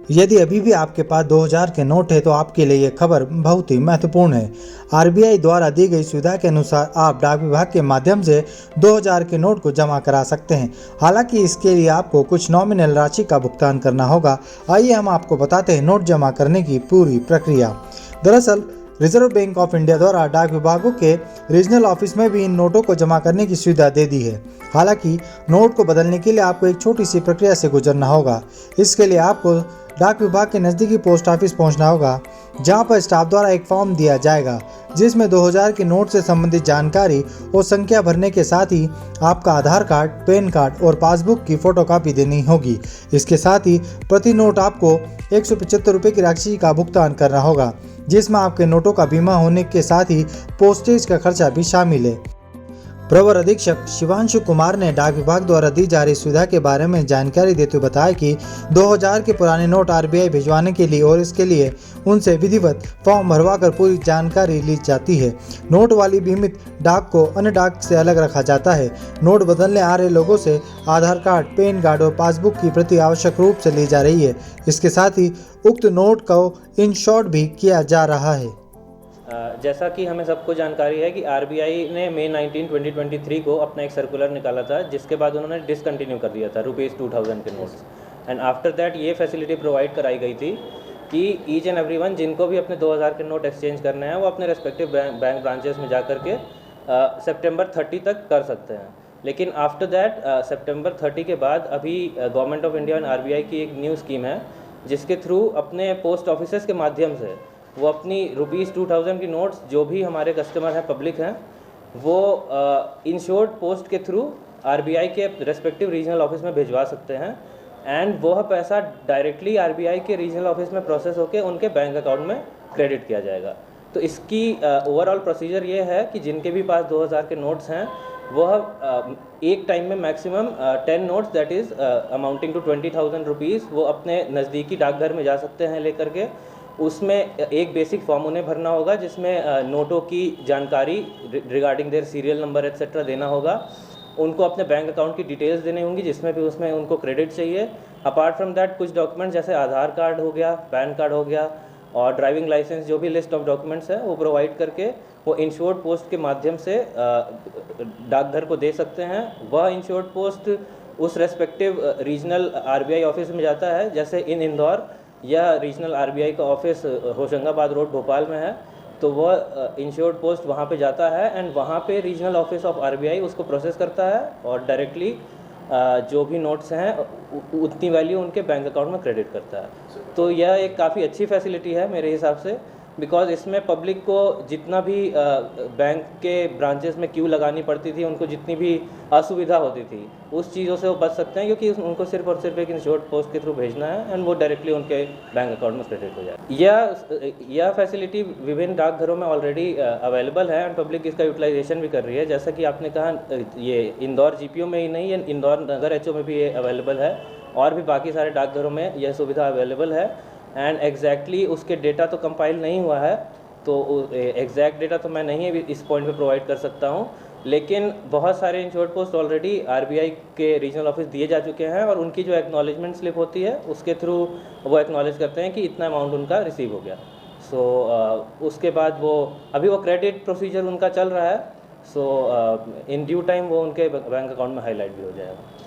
यदि अभी भी आपके पास 2000 के नोट है तो आपके लिए यह खबर बहुत ही महत्वपूर्ण है। आरबीआई द्वारा दी गई सुविधा के अनुसार आप डाक विभाग के माध्यम से 2000 के नोट को जमा करा सकते हैं। हालांकि इसके लिए आपको कुछ नॉमिनल राशि का भुगतान करना होगा। आइए हम आपको बताते हैं नोट जमा करने की पूरी प्रक्रिया। दरअसल रिजर्व बैंक ऑफ इंडिया द्वारा डाक विभागों के रीजनल ऑफिस में भी इन नोटों को जमा करने की सुविधा दे दी है। हालांकि नोट को बदलने के लिए आपको एक छोटी सी प्रक्रिया से गुजरना होगा। इसके लिए आपको डाक विभाग के नज़दीकी पोस्ट ऑफिस पहुंचना होगा, जहां पर स्टाफ द्वारा एक फॉर्म दिया जाएगा जिसमें 2000 के नोट से संबंधित जानकारी और संख्या भरने के साथ ही आपका आधार कार्ड, पैन कार्ड और पासबुक की फोटोकॉपी देनी होगी। इसके साथ ही प्रति नोट आपको 175 रुपये की राशि का भुगतान करना होगा, जिसमें आपके नोटों का बीमा होने के साथ ही पोस्टेज का खर्चा भी शामिल है। प्रवर अधीक्षक शिवांशु कुमार ने डाक विभाग द्वारा दी जा रही सुविधा के बारे में जानकारी देते हुए बताया कि 2000 के पुराने नोट आरबीआई भिजवाने के लिए और इसके लिए उनसे विधिवत फॉर्म भरवाकर पूरी जानकारी ली जाती है। नोट वाली बीमित डाक को अन्य डाक से अलग रखा जाता है। नोट बदलने आ रहे लोगों से आधार कार्ड, पैन कार्ड और पासबुक की प्रति आवश्यक रूप से ली जा रही है। इसके साथ ही उक्त नोट को इन शॉर्ट भी किया जा रहा है। जैसा कि हमें सबको जानकारी है कि आरबीआई ने मई 19, 2023 को अपना एक सर्कुलर निकाला था, जिसके बाद उन्होंने डिसकंटिन्यू कर दिया था ₹2000 के नोट्स। एंड आफ्टर दैट ये फैसिलिटी प्रोवाइड कराई गई थी कि ईच एंड एवरीवन जिनको भी अपने 2000 के नोट एक्सचेंज करने हैं वो अपने रेस्पेक्टिव बैंक ब्रांचेस में जा करके सितंबर 30 तक कर सकते हैं। लेकिन आफ्टर दैट सितंबर 30 के बाद अभी गवर्नमेंट ऑफ इंडिया और आरबीआई की एक न्यू स्कीम है, जिसके थ्रू अपने पोस्ट ऑफिसेस के माध्यम से वो अपनी ₹2000 की नोट्स जो भी हमारे कस्टमर हैं, पब्लिक हैं, वो इंश्योर्ड पोस्ट के थ्रू आरबीआई के रेस्पेक्टिव रीजनल ऑफिस में भिजवा सकते हैं। एंड वह पैसा डायरेक्टली आरबीआई के रीजनल ऑफिस में प्रोसेस होकर उनके बैंक अकाउंट में क्रेडिट किया जाएगा। तो इसकी ओवरऑल प्रोसीजर ये है कि जिनके भी पास 2000 के नोट्स हैं वह एक टाइम में maximum 10 notes that is amounting to 20,000 rupees वो अपने नज़दीकी डाकघर में जा सकते हैं लेकर के। उसमें एक बेसिक फॉर्म उन्हें भरना होगा जिसमें नोटों की जानकारी regarding their serial number etcetera देना होगा। उनको अपने बैंक अकाउंट की डिटेल्स देनी होंगी जिसमें भी उसमें उनको क्रेडिट चाहिए। अपार्ट फ्रॉम दैट कुछ डॉक्यूमेंट्स जैसे आधार कार्ड हो गया, पैन कार्ड हो गया और ड्राइविंग लाइसेंस, जो भी लिस्ट ऑफ डॉक्यूमेंट्स है वो प्रोवाइड करके वो इंश्योर्ड पोस्ट के माध्यम से डाकघर को दे सकते हैं। वह इंश्योर्ड पोस्ट उस रेस्पेक्टिव रीजनल आरबीआई ऑफिस में जाता है। जैसे इन इंदौर या रीजनल आरबीआई का ऑफिस होशंगाबाद रोड भोपाल में है, तो वह इंश्योर्ड पोस्ट वहाँ पे जाता है एंड वहाँ पे रीजनल ऑफिस ऑफ आरबीआई उसको प्रोसेस करता है और डायरेक्टली जो भी नोट्स हैं उतनी वैल्यू उनके बैंक अकाउंट में क्रेडिट करता है। तो यह एक काफ़ी अच्छी फैसिलिटी है मेरे हिसाब से, बिकॉज इसमें पब्लिक को जितना भी बैंक के ब्रांचेस में क्यू लगानी पड़ती थी, उनको जितनी भी असुविधा होती थी, उस चीज़ों से वो बच सकते हैं, क्योंकि उनको सिर्फ और सिर्फ एक इंश्योर्ड पोस्ट के थ्रू भेजना है एंड वो डायरेक्टली उनके बैंक अकाउंट में क्रेडिट हो जाए। यह फैसिलिटी विभिन्न डाकघरों में ऑलरेडी अवेलेबल है एंड पब्लिक इसका यूटिलाइजेशन भी कर रही है। जैसा कि आपने कहा, ये इंदौर जीपीओ में ही नहीं, ये इंदौर नगर एचओ में भी ये अवेलेबल है और भी बाकी सारे डाकघरों में यह सुविधा अवेलेबल है। एंड एग्जैक्टली उसके डेटा तो कंपाइल नहीं हुआ है, तो एग्जैक्ट डेटा तो मैं नहीं इस पॉइंट पे प्रोवाइड कर सकता हूँ, लेकिन बहुत सारे इंश्योर्ड पोस्ट ऑलरेडी आरबीआई के रीजनल ऑफिस दिए जा चुके हैं और उनकी जो एक्नॉलेजमेंट स्लिप होती है उसके थ्रू वो एक्नॉलेज करते हैं कि इतना अमाउंट उनका रिसीव हो गया। सो उसके बाद वो अभी वो क्रेडिट प्रोसीजर उनका चल रहा है। सो इन ड्यू टाइम वो उनके बैंक अकाउंट में हाईलाइट भी हो जाएगा।